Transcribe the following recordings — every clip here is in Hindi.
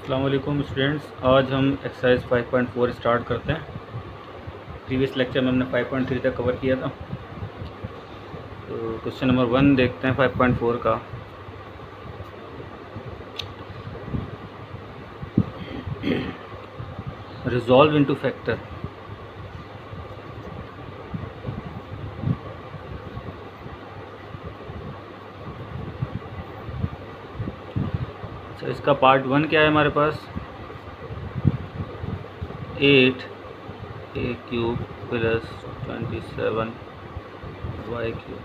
अस्सलाम वालेकुम स्टूडेंट्स, आज हम एक्सरसाइज 5.4 स्टार्ट करते हैं। प्रीवियस लेक्चर में हमने 5.3 तक कवर किया था। तो क्वेश्चन नंबर 1 देखते हैं 5.4 का। Resolve into factor. अच्छा, इसका पार्ट 1 क्या है हमारे पास? 8 a cube plus 27 y cube.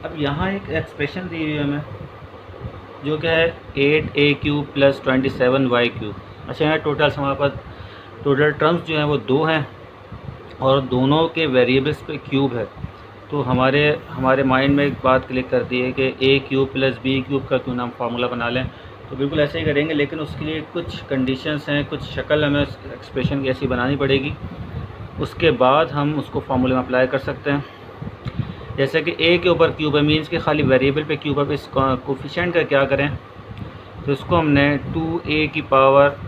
अब यहाँ एक एक्सप्रेशन दी हुई है हमें, जो क्या है 8 a cube plus 27 y cube. अच्छा, यहाँ टोटल हमारे पास टोटल टर्म्स जो हैं वो 2 हैं और दोनों के वेरिएबल्स पे क्यूब है। तो हमारे माइंड में एक बात क्लिक करती है कि a cube plus b cube का क्यों ना हम फार्मूला बना लें। तो बिल्कुल ऐसे ही करेंगे, लेकिन उसके लिए कुछ कंडीशंस हैं, कुछ शक्ल हमें एक्सप्रेशन की ऐसी बनानी पड़ेगी, उसके बाद हम उसको फार्मूले में अप्लाई कर सकते हैं। जैसे कि a के ऊपर क्यूब है, मीन्स कि खाली वेरिएबल पे क्यूब है। इस कोफिशिएंट का क्या करें, तो इसको हमने 2a की पावर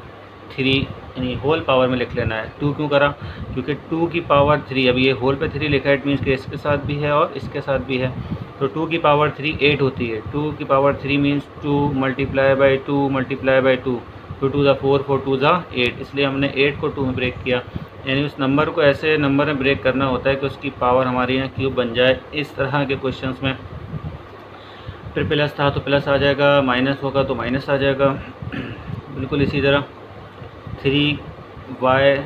3 यानी होल पावर में लिख लेना है। 2 क्यों करा, क्योंकि 2 की पावर 3, अब ये होल पे 3 लिखा है, इट मीन्स कि इसके साथ भी है और इसके साथ भी है। तो 2 की पावर 3 8 होती है। 2 की power 3 means 2 multiply by 2 multiply by 2, 2 टू ज़ा 4, 4 टू ज़ा 8, इसलिए हमने 8 को 2 में ब्रेक किया। यानी उस नंबर को ऐसे नंबर में ब्रेक करना होता है कि उसकी पावर हमारे यहाँ क्यूब बन जाए। इस तरह के क्वेश्चंस में फिर प्लस था तो प्लस आ जाएगा, माइनस होगा तो माइनस आ जाएगा। बिल्कुल इसी तरह 3y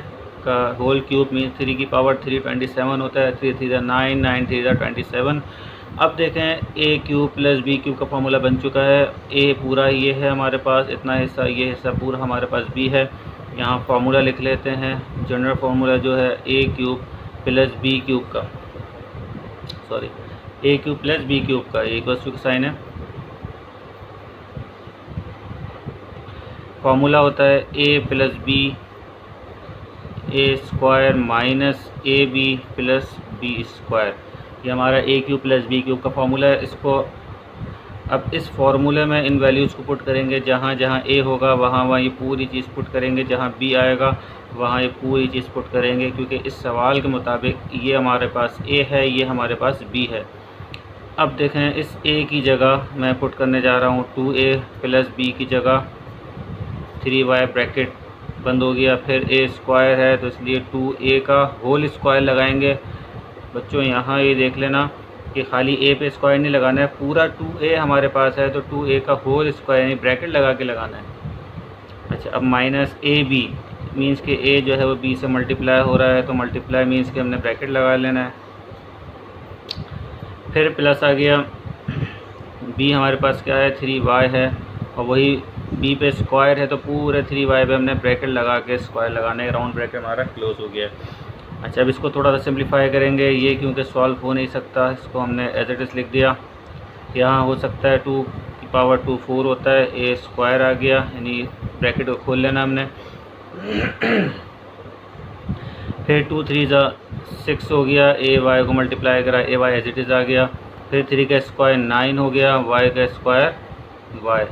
का होल क्यूब मीन्स 3 की पावर 3 27 होता है। 3 3 9, 9 3 27। अब देखें a cube plus b cube का फार्मूला बन चुका है। a पूरा ये है हमारे पास, इतना हिस्सा, ये हिस्सा पूरा हमारे पास b है। यहाँ फार्मूला लिख लेते हैं, जनरल फार्मूला जो है a cube plus b cube का, sorry a cube plus b cube का, ये इक्वल टू साइन है। फार्मूला होता है a plus b a square minus A B plus B square. ये हमारा a cube plus b cube का फार्मूला है। इसको अब इस फार्मूले में इन वैल्यूज़ को पुट करेंगे। जहाँ जहाँ a होगा वहाँ ये पूरी चीज़ पुट करेंगे, जहाँ b आएगा वहाँ ये पूरी चीज़ पुट करेंगे, क्योंकि इस सवाल के मुताबिक ये हमारे पास a है, ये हमारे पास b है। अब देखें इस a की जगह मैं पुट करने जा रहा हूँ 2a प्लस b की जगह 3y, ब्रैकेट बंद हो गया। फिर a स्क्वायर है तो इसलिए 2a का होल स्क्वायर लगाएंगे। बच्चों यहाँ ये देख लेना कि खाली a पे स्क्वायर नहीं लगाना है, पूरा 2a हमारे पास है तो 2a का होल स्क्वायर यानी ब्रैकेट लगा के लगाना है। अच्छा, अब माइनस ए बी मीन्स कि a जो है वो b से मल्टीप्लाई हो रहा है, तो मल्टीप्लाई मीन्स कि हमने ब्रैकेट लगा लेना है। फिर प्लस आ गया, b हमारे पास क्या है 3y है, और वही b पे स्क्वायर है तो पूरे 3y पे हमने ब्रैकेट लगा के स्क्वायर लगाने, राउंड ब्रैकेट हमारा क्लोज हो गया है। अच्छा, अब इसको थोड़ा सा सिंप्लीफाई करेंगे। ये क्योंकि सॉल्व हो नहीं सकता, इसको हमने एज इट इज़ लिख दिया। यहाँ हो सकता है 2 की पावर 2 4 होता है, a स्क्वायर आ गया, यानी ब्रैकेट को खोल लेना हमने। फिर 2 3 ज़ा 6 हो गया, a y को मल्टीप्लाई करा, a y as it is आ गया। फिर 3 का स्क्वायर 9 हो गया, y का स्क्वायर y।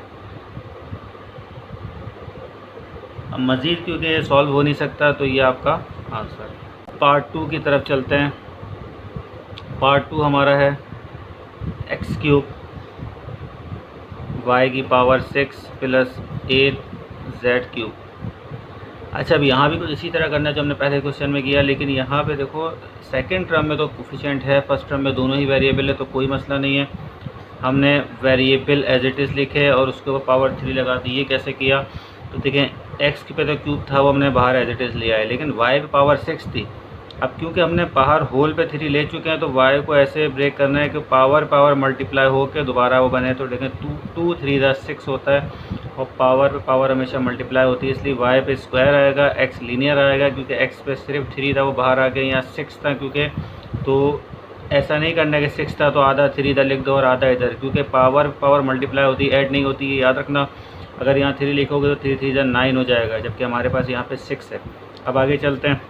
अब मज़ीद क्योंकि ये सॉल्व हो नहीं सकता तो ये आपका आंसर है। पार्ट 2 की तरफ चलते हैं। पार्ट 2 हमारा है एक्स क्यूब वाई की पावर 6 प्लस 8 जेड क्यूब। अच्छा, अब यहाँ भी कुछ इसी तरह करना है जो हमने पहले क्वेश्चन में किया, लेकिन यहाँ पे देखो सेकंड टर्म में तो कोफिशिएंट है, फर्स्ट टर्म में दोनों ही वेरिएबल है, तो कोई मसला नहीं है। हमने वेरिएबल एज इट इज़ लिखे और उसके ऊपर पावर 3 लगा दी। ये कैसे किया, तो देखें एक्स पे तो क्यूब था वो हमने बाहर एज इट इज़ लिया है, लेकिन वाई पे पावर 6 थी। अब क्योंकि हमने बाहर होल पे 3 ले चुके हैं तो y को ऐसे ब्रेक करना है कि पावर मल्टीप्लाई हो के दोबारा वो बने। तो देखें 2 3 ज़ा 6 होता है और पावर पे पावर हमेशा मल्टीप्लाई होती है, इसलिए y पे स्क्वायर आएगा, x लीनियर आएगा, क्योंकि x पे सिर्फ 3 था वो बाहर आ गया। यहाँ 6 था क्योंकि, तो ऐसा नहीं करना है कि 6 था तो आधा 3 इधर लिख दो और आधा इधर, क्योंकि पावर मल्टीप्लाई होती है, ऐड नहीं होती है, याद रखना। अगर यहाँ 3 लिखोगे तो 3 3 ज़ा 9 हो जाएगा, जबकि हमारे पास यहाँ पे 6 है। अब आगे चलते हैं।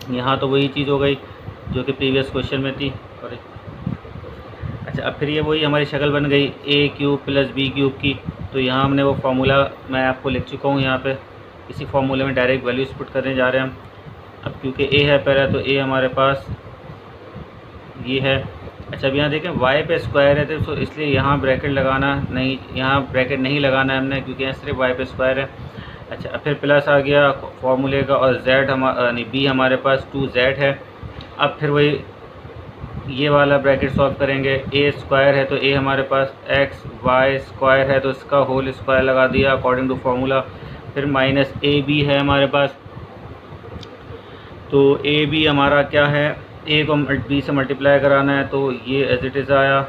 यहाँ तो वही चीज़ हो गई जो कि प्रीवियस क्वेश्चन में थी, सॉरी। अच्छा, अब फिर ये वही हमारी शक्ल बन गई a cube plus b cube की। तो यहाँ हमने वो फार्मूला मैं आपको लिख चुका हूँ। यहाँ पे इसी फार्मूले में डायरेक्ट वैल्यूज पुट करने जा रहे हैं हम। अब क्योंकि ए है पहला, तो ए हमारे पास ये है। अच्छा, अब यहाँ देखें वाई पे स्क्वायर है, तो इसलिए यहाँ ब्रैकेट लगाना नहीं, यहाँ ब्रैकेट नहीं लगाना है हमने, क्योंकि यहाँ सिर्फ वाई पे स्क्वायर है। अच्छा, फिर प्लस आ गया फॉर्मूले का, और जेड यानी बी हमारे पास 2z है। अब फिर वही ये वाला ब्रैकेट सॉल्व करेंगे। ए स्क्वायर है तो ए हमारे पास एक्स, वाई स्क्वायर है तो इसका होल स्क्वायर लगा दिया अकॉर्डिंग टू फार्मूला। फिर माइनस ए बी है हमारे पास, तो ए बी हमारा क्या है, ए को बी से मल्टीप्लाई कराना है, तो ये एज इट इज़ आया,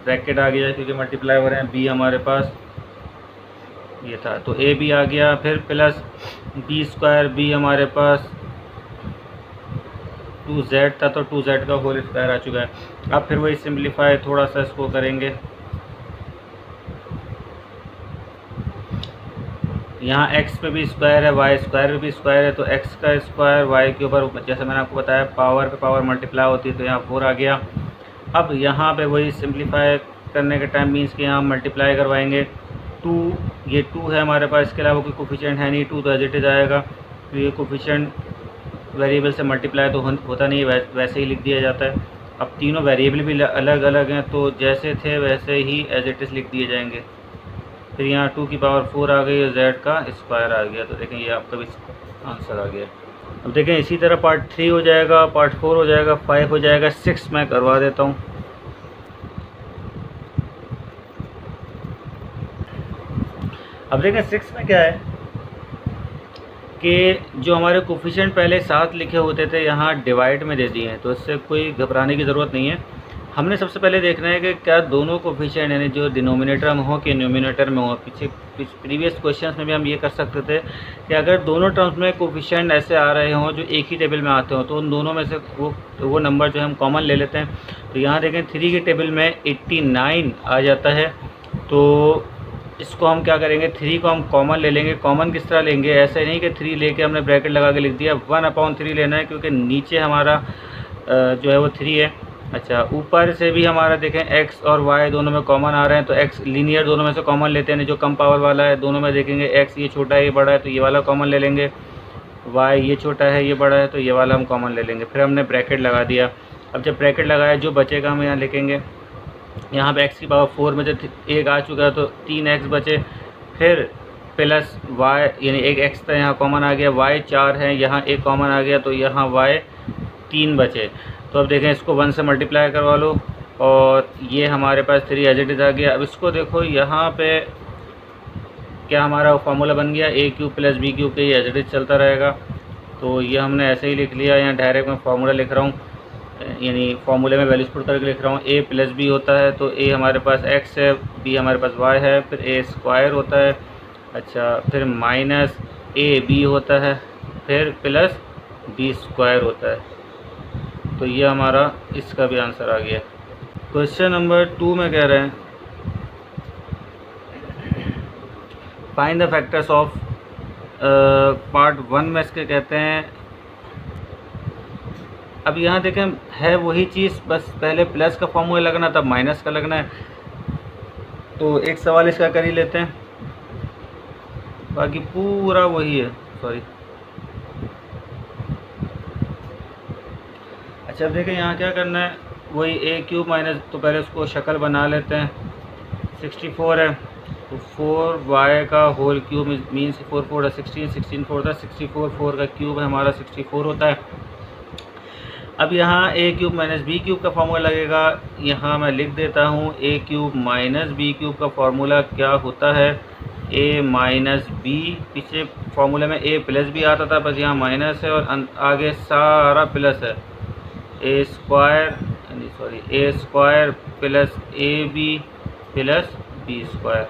ब्रैकेट आ गया क्योंकि मल्टीप्लाई हो रहे हैं। बी हमारे पास ये था, तो ए बी आ गया। फिर प्लस बी स्क्वायर, बी हमारे पास 2z था, तो 2z का होल स्क्वायर आ चुका है। अब फिर वही सिंप्लीफाई थोड़ा सा इसको करेंगे। यहाँ x पे भी स्क्वायर है, y स्क्वायर पे भी स्क्वायर है, तो x का स्क्वायर y के ऊपर, जैसे मैंने आपको बताया पावर पे पावर मल्टीप्लाई होती है, तो यहाँ 4 आ गया। अब यहाँ पे वही सिंप्लीफाई करने के टाइम मीन्स कि यहाँ मल्टीप्लाई करवाएंगे। 2, ये 2 है हमारे पास, इसके अलावा कोई कोफिशिएंट है नहीं, 2 तो एज इट इज़ आएगा। तो ये कोफिशिएंट वेरिएबल से मल्टीप्लाई तो होता नहीं है, वैसे ही लिख दिया जाता है। अब तीनों वेरिएबल भी अलग अलग हैं, तो जैसे थे वैसे ही एज इट इज़ लिख दिए जाएंगे। फिर यहाँ 2 की पावर 4 आ गई और z का स्क्वायर आ गया, तो देखें ये आपका भी आंसर आ गया। अब देखें इसी तरह पार्ट 3 हो जाएगा, पार्ट 4 हो जाएगा, 5 हो जाएगा, 6 मैं करवा देता हूँ। अब देखें 6 में क्या है कि जो हमारे कोफिशिएंट पहले 7 लिखे होते थे, यहाँ डिवाइड में दे दिए हैं, तो इससे कोई घबराने की ज़रूरत नहीं है। हमने सबसे पहले देखना है कि क्या दोनों कोफिशिएंट यानी जो डिनोमिनेटर में हो कि न्यूमिनेटर में हो। प्रीवियस क्वेश्चंस में भी हम ये कर सकते थे कि अगर दोनों टर्म्स में कोफिशिएंट ऐसे आ रहे हों जो एक ही टेबल में आते हो, तो उन दोनों में से वो नंबर जो है हम कॉमन ले लेते हैं। तो यहाँ देखें 3 के टेबल में 89 आ जाता है, तो इसको हम क्या करेंगे, 3 को हम कॉमन ले लेंगे। कॉमन किस तरह लेंगे, ऐसे नहीं कि 3 लेके हमने ब्रैकेट लगा के लिख दिया, 1/3 लेना है, क्योंकि नीचे हमारा जो है वो 3 है। अच्छा, ऊपर से भी हमारा देखें x और y दोनों में कॉमन आ रहे हैं, तो x लीनियर दोनों में से कॉमन लेते हैं। जो कम पावर वाला है दोनों में देखेंगे x ये छोटा है ये बड़ा है, तो ये वाला कॉमन ले लेंगे। y ये छोटा है ये बड़ा है, तो ये वाला हम कॉमन ले लेंगे। फिर हमने ब्रैकेट लगा दिया। अब जब ब्रैकेट लगाया, जो बचेगा हम यहाँ लिखेंगे। यहाँ पे x की पावर 4 में से 1 आ चुका है, तो 3x बचे। फिर प्लस y यानी एक x था यहाँ कॉमन आ गया, y 4 है, यहाँ एक कॉमन आ गया, तो यहाँ y 3 बचे। तो अब देखें इसको 1 से मल्टीप्लाई करवा लो, और ये हमारे पास 3 एज इट इज़ आ गया। अब इसको देखो यहाँ पे क्या हमारा फार्मूला बन गया, a³ + b³ के, ये एज इट इज़ चलता रहेगा। तो ये हमने ऐसे ही लिख लिया। यहाँ डायरेक्ट मैं फार्मूला लिख रहा हूँ, यानी फार्मूले में वैल्यूज पुट करके लिख रहा हूँ। a + b होता है, तो a हमारे पास x है, b हमारे पास y है, फिर a स्क्वायर होता है। अच्छा, फिर माइनस ab होता है, फिर प्लस b स्क्वायर होता है। तो ये हमारा इसका भी आंसर आ गया। क्वेश्चन नंबर 2 में कह रहे हैं find the factors of, part 1 में इसके कहते हैं। अब यहाँ देखें है वही चीज़, बस पहले प्लस का फॉर्मूला लगना तब माइनस का लगना है। तो एक सवाल इसका कर ही लेते हैं, बाकी पूरा वही है। सॉरी, अच्छा अब देखें यहाँ क्या करना है, वही a³ माइनस, तो पहले उसको शक्ल बना लेते हैं। 64 है, तो 4y का होल क्यूब मीन्स 4 4 16, 16 4 था, 64 4 का क्यूब है हमारा 64 होता है। अब यहाँ a³ माइनस b³ का फार्मूला लगेगा। यहाँ मैं लिख देता हूँ a³ माइनस b³ का फार्मूला क्या होता है, a माइनस b। पीछे फार्मूले में a + b आता था, बस यहाँ माइनस है और आगे सारा प्लस है। a² plus ab plus b²।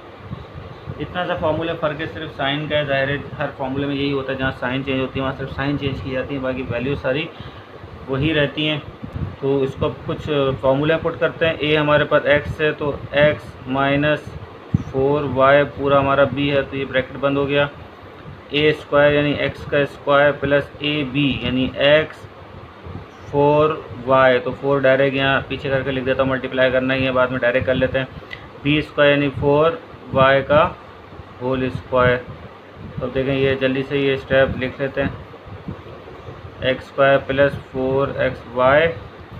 इतना सा फार्मूले फ़र्क है, सिर्फ साइन का है। ज़ाहिर है हर फार्मूले में यही होता है, जहाँ साइन चेंज होती है वहाँ सिर्फ साइन चेंज की जाती है, बाकी वैल्यू सारी वही रहती हैं। तो इसको कुछ फार्मूला पुट करते हैं। a हमारे पास x है, तो x माइनस 4y पूरा हमारा b है, तो ये ब्रैकेट बंद हो गया। a² यानी x का स्क्वायर प्लस ab यानी x 4y, तो 4 डायरेक्ट यहाँ पीछे करके लिख देता हूँ, मल्टीप्लाई करना ही है बाद में डायरेक्ट कर लेते हैं। b² यानी 4y का होल स्क्वायर। तो देखें ये जल्दी से ये स्टेप लिख लेते हैं, x square plus 4xy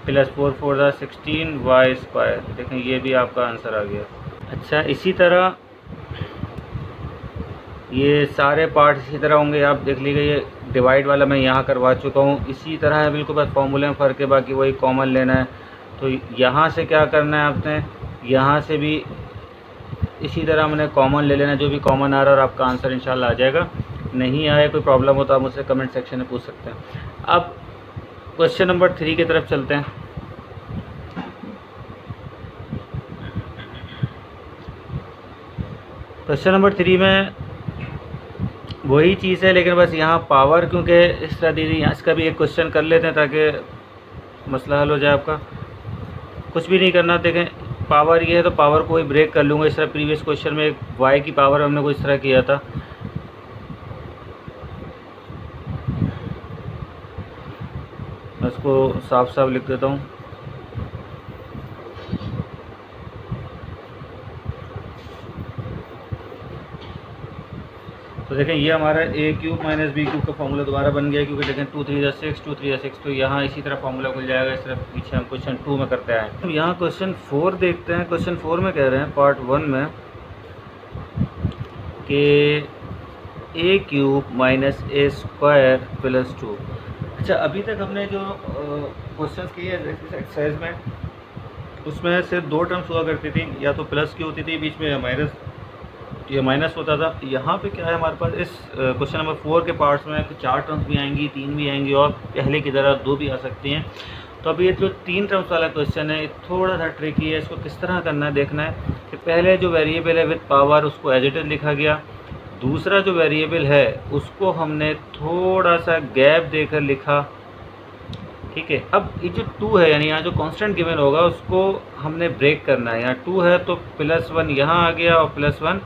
plus 4×4=16 y²। देखें ये भी आपका आंसर आ गया। अच्छा, इसी तरह ये सारे पार्ट इसी तरह होंगे, आप देख लीजिए। ये डिवाइड वाला मैं यहाँ करवा चुका हूँ, इसी तरह है बिल्कुल, बस फॉर्मूले में फ़र्क है, बाकी वही कॉमन लेना है। तो यहाँ से क्या करना है आपने, यहाँ से भी इसी तरह हमने कॉमन ले लेना, जो भी कॉमन आ रहा है, और आपका आंसर इंशाल्लाह आ जाएगा। नहीं आए कोई प्रॉब्लम हो तो आप मुझसे कमेंट सेक्शन में पूछ सकते हैं। अब क्वेश्चन नंबर 3 की तरफ चलते हैं। क्वेश्चन नंबर 3 में वही चीज़ है, लेकिन बस यहाँ पावर क्योंकि इस तरह दीदी, इसका भी एक क्वेश्चन कर लेते हैं ताकि मसला हल हो जाए आपका। कुछ भी नहीं करना, देखें पावर ये है तो पावर को ही ब्रेक कर लूँगा। इस तरह प्रीवियस क्वेश्चन में एक y की पावर हमने कुछ इस तरह किया था। मैं इसको साफ साफ लिख देता हूँ। तो देखें ये हमारा a³ - b³ का फॉर्मूला दोबारा बन गया, क्योंकि देखें 2 3 6 2 3 6, तो यहाँ इसी तरह फॉर्मूला खुल जाएगा। इस तरह पीछे हम क्वेश्चन 2 में करते आए। तो यहाँ क्वेश्चन 4 देखते हैं। क्वेश्चन 4 में कह रहे हैं पार्ट 1 में कि a³ - a² + 2। अच्छा, अभी तक हमने जो क्वेश्चन किए एक्सरसाइज में, उसमें सिर्फ 2 टर्म्स हुआ करती थी, या तो प्लस की होती थी बीच में, या माइनस होता था। यहाँ पे क्या है हमारे पास, इस क्वेश्चन नंबर 4 के पार्ट्स में 4 टर्म्स भी आएंगी, 3 भी आएंगी, और पहले की तरह 2 भी आ सकती हैं। तो अभी ये जो 3 टर्म्स वाला क्वेश्चन है, थोड़ा सा ट्रिकी है। इसको किस तरह करना है देखना है कि पहले जो वेरिएबल है विद पावर, उसको एज इट इज लिखा गया। दूसरा जो वेरिएबल है उसको हमने थोड़ा सा गैप देकर लिखा, ठीक है। अब ये जो 2 है, यानी यहाँ जो कांस्टेंट गिवन होगा उसको हमने ब्रेक करना है। यहाँ 2 है तो +1 यहाँ आ गया और +1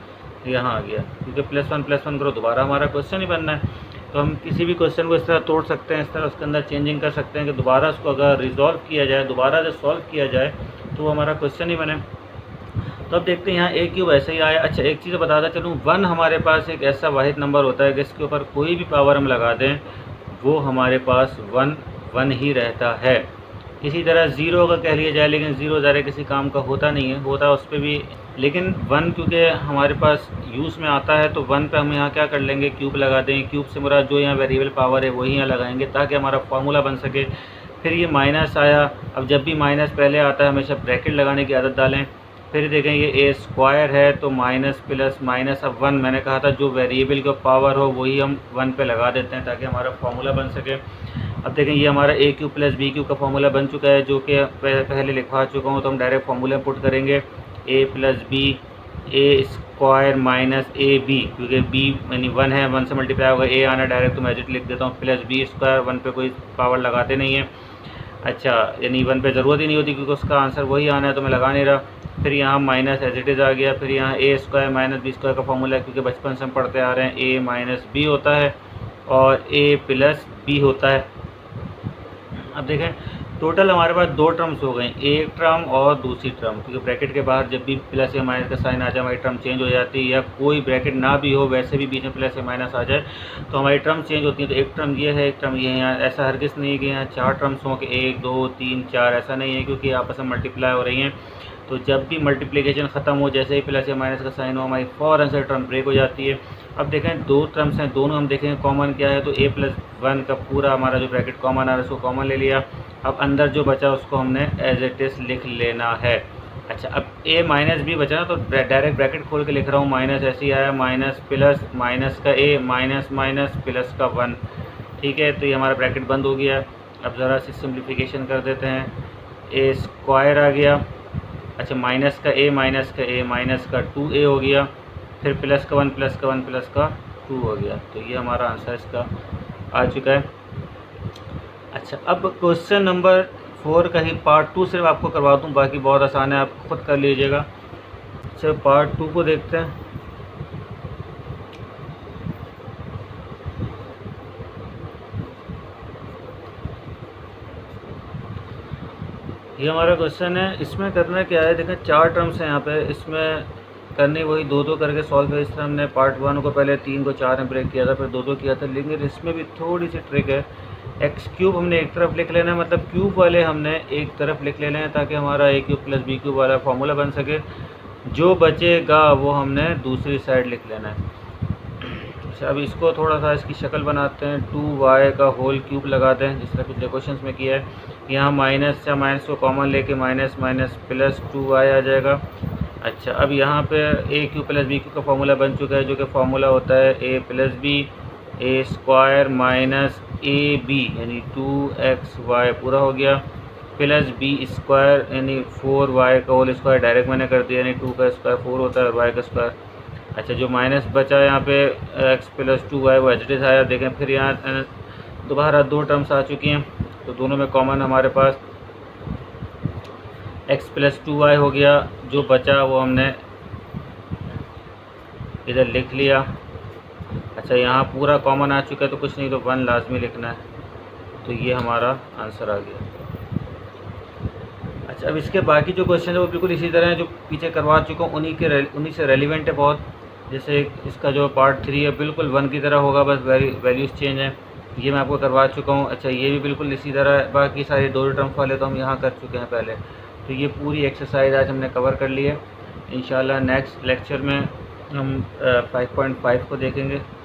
यहाँ आ गया, क्योंकि +1 करो दोबारा हमारा क्वेश्चन ही बनना है। तो हम किसी भी क्वेश्चन को इस तरह तोड़ सकते हैं, इस तरह उसके अंदर चेंजिंग कर सकते हैं कि दोबारा उसको अगर रिजॉल्व किया जाए, दोबारा जब सॉल्व किया जाए तो वो हमारा क्वेश्चन ही बने। तो अब देखते हैं यहाँ a³ ऐसे ही आया। अच्छा, एक चीज़ बताता चलूँ, 1 हमारे पास एक ऐसा वाहिद नंबर होता है कि इसके ऊपर कोई भी पावर हम लगा दें वो हमारे पास 1 ही रहता है। इसी तरह 0 का कह लिया जाए, लेकिन 0 ज़रा किसी काम का होता नहीं है, होता है उस पर भी, लेकिन 1 क्योंकि हमारे पास यूज़ में आता है तो 1 पे हम यहाँ क्या कर लेंगे, क्यूब लगा दें। क्यूब से मुराद जो यहाँ वेरिएबल पावर है वही यहाँ लगाएंगे ताकि हमारा फार्मूला बन सके। फिर ये माइनस आया। अब जब भी माइनस पहले आता है हमेशा ब्रैकेट लगाने की आदत डालें। फिर देखें ये a² है तो माइनस प्लस माइनस, अब 1 मैंने कहा था जो वेरिएबल का पावर हो वही हम 1 पे लगा देते हैं ताकि हमारा फार्मूला बन सके। अब देखें ये हमारा a³ + b³ का फार्मूला बन चुका है, जो कि पहले लिखवा चुका हूँ। तो हम डायरेक्ट फार्मूला में पुट करेंगे a + b a² - ab, क्योंकि b यानी 1 है, 1 से मल्टीप्लाई होगा, a आना डायरेक्ट तो मैं एजिट लिख देता हूँ, प्लस b², 1 पे कोई पावर लगाते नहीं है। अच्छा, यानी 1 पे ज़रूरत ही नहीं होती क्योंकि उसका आंसर वही आना है, तो मैं लगा नहीं रहा। फिर यहाँ माइनस एज इट इज़ आ गया। फिर यहाँ a² - b² का फार्मूला है, क्योंकि बचपन से हम पढ़ते आ रहे हैं a - b होता है और a + b होता है। अब देखें टोटल हमारे पास 2 टर्म्स हो गई, एक टर्म और दूसरी टर्म, क्योंकि ब्रैकेट के बाहर जब भी प्लस या माइनस का साइन आ जाए हमारी टर्म चेंज हो जाती है, या कोई ब्रैकेट ना भी हो वैसे भी बीच में प्लस या माइनस आ जाए तो हमारी टर्म चेंज होती है। तो एक टर्म ये है, एक टर्म ये है। यहाँ ऐसा हरगिज़ नहीं है कि यहाँ 4 टर्म्स हों कि 1 2 3 4, ऐसा नहीं है, क्योंकि आपस में मल्टीप्लाई हो रही हैं। तो जब भी मल्टीप्लिकेशन ख़त्म हो, जैसे ही प्लस या माइनस का साइन हो, हमारी फ़ौरन से टर्म ब्रेक हो जाती है। अब देखें 2 टर्म्स हैं, दोनों हम देखेंगे कॉमन क्या है, तो a + 1 का पूरा हमारा जो ब्रैकेट कॉमन आ रहा है उसको कॉमन ले लिया। अब अंदर जो बचा उसको हमने एज इट इज़ लिख लेना है। अच्छा, अब a - b बचा तो डायरेक्ट ब्रैकेट खोल के लिख रहा हूँ, माइनस ऐसे ही आया, माइनस प्लस माइनस का a माइनस माइनस प्लस का 1, ठीक है। तो ये हमारा ब्रैकेट बंद हो गया। अब ज़रा सी सिम्प्लीफिकेशन कर देते हैं, a² आ गया। अच्छा, माइनस का a माइनस का 2a हो गया, फिर प्लस का 1 प्लस का 1 प्लस का 2 हो गया। तो ये हमारा आंसर इसका आ चुका है। अच्छा, अब क्वेश्चन नंबर 4 का ही पार्ट 2 सिर्फ आपको करवा दूँ, बाकी बहुत आसान है, आप खुद कर लीजिएगा। अच्छा, पार्ट 2 को देखते हैं। ये हमारा क्वेश्चन है, इसमें करना क्या है, देखें 4 टर्म्स हैं यहाँ पे। इसमें करनी वही दो दो करके सॉल्व है। इस तरह हमने पार्ट 1 को पहले 3 को 4 में ब्रेक किया था, फिर दो दो किया था, लेकिन इसमें भी थोड़ी सी ट्रिक है। एक्स क्यूब हमने एक तरफ लिख लेना है, मतलब क्यूब वाले हमने एक तरफ लिख लेने हैं ताकि हमारा ए क्यूब प्लस बी क्यूब वाला फार्मूला बन सके। जो बचेगा वो हमने दूसरी साइड लिख लेना है। अच्छा, अब इसको थोड़ा सा इसकी शक्ल बनाते हैं। 2y का होल क्यूब लगाते हैं जिस तरह पिछले क्वेश्चन में किया है। यहाँ माइनस या माइनस को कॉमन लेके माइनस माइनस प्लस 2y आ जाएगा। अच्छा, अब यहाँ पे A cube plus B cube का फार्मूला बन चुका है, जो कि फार्मूला होता है A plus B A square minus A B यानी 2xy पूरा हो गया, प्लस बी स्क्वायर यानी 4y का होल स्क्वायर डायरेक्ट मैंने कर दिया, यानी 2 का स्क्वायर 4 होता है, y का स्क्वायर। अच्छा, जो माइनस बचा यहाँ पे x प्लस 2y वो एच डी आया। देखें फिर यहाँ दोबारा दो टर्म्स आ चुकी हैं, तो दोनों में कॉमन हमारे पास x प्लस 2y हो गया। जो बचा वो हमने इधर लिख लिया। अच्छा, यहाँ पूरा कॉमन आ चुका है तो कुछ नहीं तो 1 लाजमी लिखना है, तो ये हमारा आंसर आ गया। अच्छा, अब इसके बाकी जो क्वेश्चन है वो बिल्कुल इसी तरह है जो पीछे करवा चुका हूँ, उन्हीं से रेलिवेंट है बहुत। जैसे इसका जो पार्ट 3 है बिल्कुल 1 की तरह होगा, बस वैल्यूज़ चेंज हैं, ये मैं आपको करवा चुका हूँ। अच्छा, ये भी बिल्कुल इसी तरह है। बाकी सारे दो टर्म्स वाले तो हम यहाँ कर चुके हैं पहले। तो ये पूरी एक्सरसाइज आज हमने कवर कर ली है। इंशाल्लाह नेक्स्ट लेक्चर में हम 5.5 को देखेंगे।